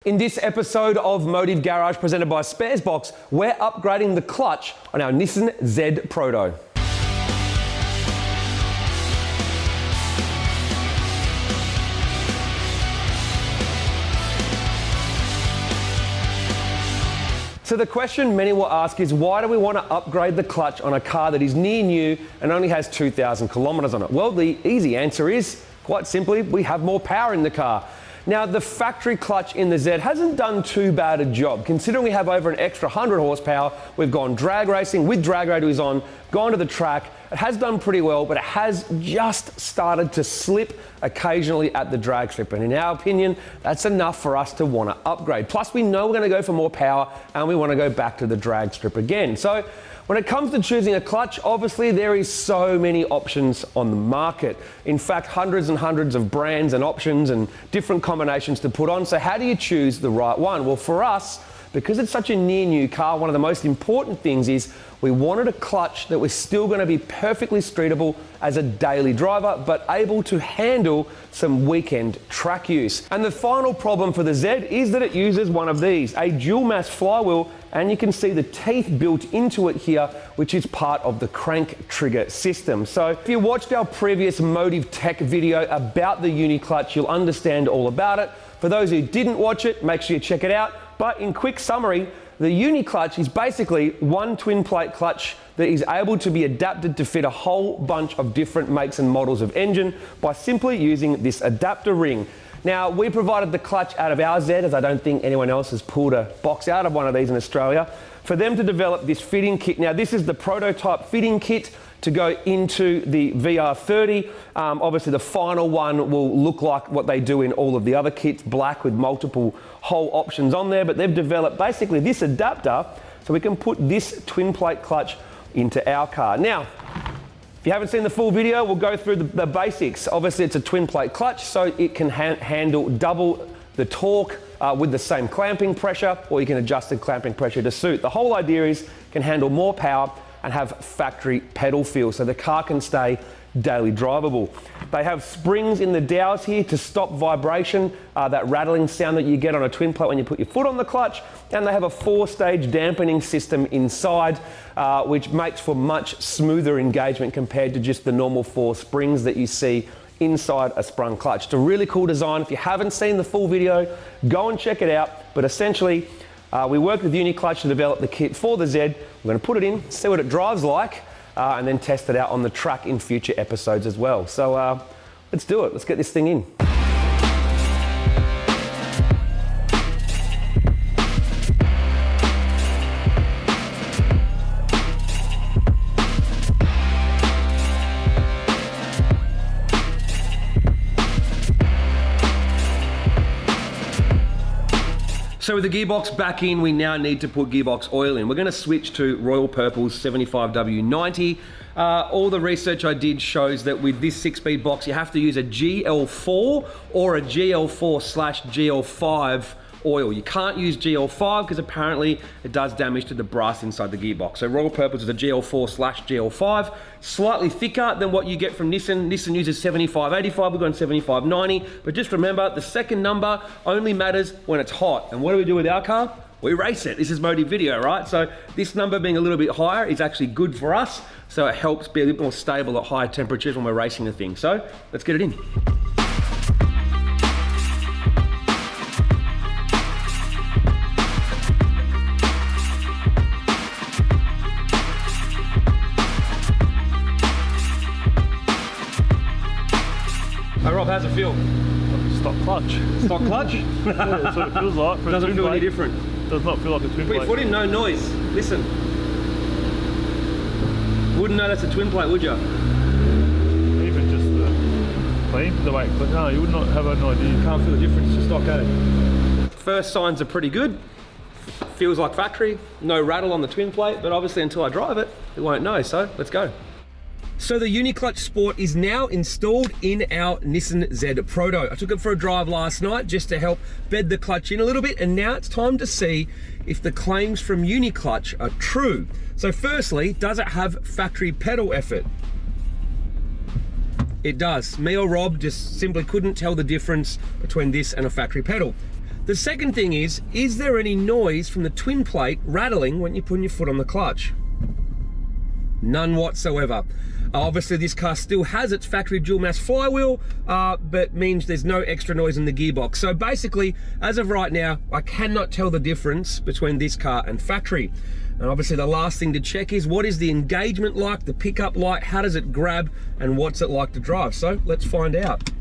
In this episode of Motive Garage presented by Sparesbox, we're upgrading the clutch on our Nissan Z Proto. So the question many will ask is, why do we want to upgrade the clutch on a car that is near new and only has 2,000 kilometers on it? Well, the easy answer is, quite simply, we have more power in the car. Now, the factory clutch in the Z hasn't done too bad a job. Considering we have over an extra 100 horsepower, we've gone drag racing with drag radius on, gone to the track. It has done pretty well, but it has just started to slip occasionally at the drag strip. And in our opinion, that's enough for us to want to upgrade. Plus, we know we're going to go for more power and we want to go back to the drag strip again. So when it comes to choosing a clutch, obviously there is so many options on the market. In fact, hundreds and hundreds of brands and options and different combinations to put on. So how do you choose the right one? Well, for us, because it's such a near new car, one of the most important things is we wanted a clutch that was still going to be perfectly streetable as a daily driver, but able to handle some weekend track use. And the final problem for the Z is that it uses one of these, a dual mass flywheel, and you can see the teeth built into it here, which is part of the crank trigger system. So if you watched our previous Motive Tech video about the UniClutch, you'll understand all about it. For those who didn't watch it, make sure you check it out. But in quick summary, the UniClutch is basically one twin plate clutch that is able to be adapted to fit a whole bunch of different makes and models of engine by simply using this adapter ring. Now, we provided the clutch out of our Z, as I don't think anyone else has pulled a box out of one of these in Australia, for them to develop this fitting kit. Now, this is the prototype fitting kit to go into the VR30. Obviously, the final one will look like what they do in all of the other kits, black with multiple hole options on there, but they've developed basically this adapter so we can put this twin plate clutch into our car. Now, if you haven't seen the full video, we'll go through the basics. Obviously, it's a twin plate clutch, so it can handle double the torque with the same clamping pressure, or you can adjust the clamping pressure to suit. The whole idea is it can handle more power and have factory pedal feel, so the car can stay daily drivable. They have springs in the dowels here to stop vibration, that rattling sound that you get on a twin plate when you put your foot on the clutch, and they have a 4-stage dampening system inside, which makes for much smoother engagement compared to just the normal 4 springs that you see inside a sprung clutch. It's a really cool design. If you haven't seen the full video, go and check it out. But essentially, we worked with UniClutch to develop the kit for the Z. We're going to put it in, see what it drives like, and then test it out on the track in future episodes as well. So let's do it. Let's get this thing in. So with the gearbox back in, we now need to put gearbox oil in. We're going to switch to Royal Purple's 75W90. All the research I did shows that with this 6-speed box, you have to use a GL4 or a GL4/GL5 oil. You can't use GL5 because apparently it does damage to the brass inside the gearbox. So Royal Purple's is a GL4/GL5, slightly thicker than what you get from Nissan. Nissan uses 7585, we've gone 7590, but just remember the second number only matters when it's hot. And what do we do with our car? We race it. This is Motive video, right? So this number being a little bit higher is actually good for us, so it helps be a bit more stable at higher temperatures when we're racing the thing. So let's get it in. Hey Rob, how's it feel? Stock clutch. Stock clutch? Yeah, that's what it feels like. Doesn't feel any different. Does not feel like a twin plate. Put your foot in, no noise. Listen. Wouldn't know that's a twin plate, would you? Even just the clean, the way it clean. No, you would not have an idea. You can't feel the difference to stock, eh? First signs are pretty good. Feels like factory. No rattle on the twin plate, but obviously until I drive it, it won't know, so let's go. So the UniClutch Sport is now installed in our Nissan Z Proto. I took it for a drive last night just to help bed the clutch in a little bit, and now it's time to see if the claims from UniClutch are true. So firstly, does it have factory pedal effort? It does. Me or Rob just simply couldn't tell the difference between this and a factory pedal. The second thing is there any noise from the twin plate rattling when you're putting your foot on the clutch? None whatsoever. Obviously this car still has its factory dual mass flywheel, but means there's no extra noise in the gearbox. So basically, as of right now, I cannot tell the difference between this car and factory. And obviously the last thing to check is what is the engagement like, the pickup like, how does it grab, and what's it like to drive? So let's find out.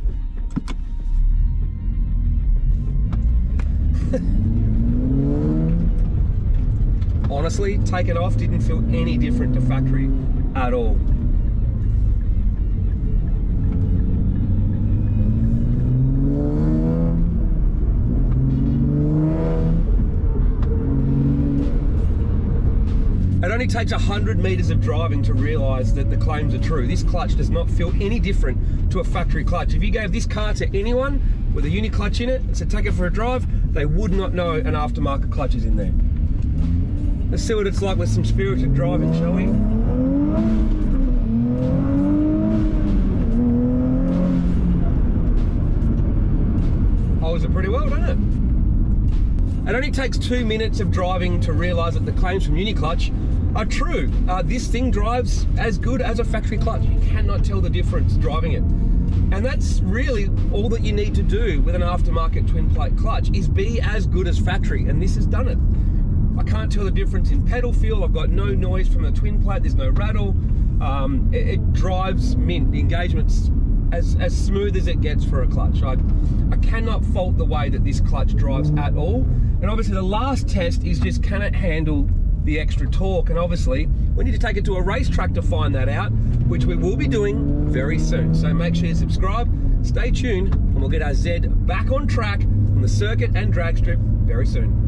Honestly, taken off, didn't feel any different to factory at all. It only takes 100 meters of driving to realize that the claims are true. This clutch does not feel any different to a factory clutch. If you gave this car to anyone with a UniClutch in it and said take it for a drive, they would not know an aftermarket clutch is in there. Let's see what it's like with some spirited driving, shall we? Holds it pretty well, doesn't it? It only takes 2 minutes of driving to realise that the claims from UniClutch are true. This thing drives as good as a factory clutch. You cannot tell the difference driving it. And that's really all that you need to do with an aftermarket twin plate clutch, is be as good as factory, and this has done it. I can't tell the difference in pedal feel. I've got no noise from the twin plate, there's no rattle. It drives mint. The engagement's as smooth as it gets for a clutch. I cannot fault the way that this clutch drives at all. And obviously the last test is just, can it handle the extra torque? And obviously we need to take it to a racetrack to find that out, which we will be doing very soon. So make sure you subscribe, stay tuned, and we'll get our Z back on track on the circuit and drag strip very soon.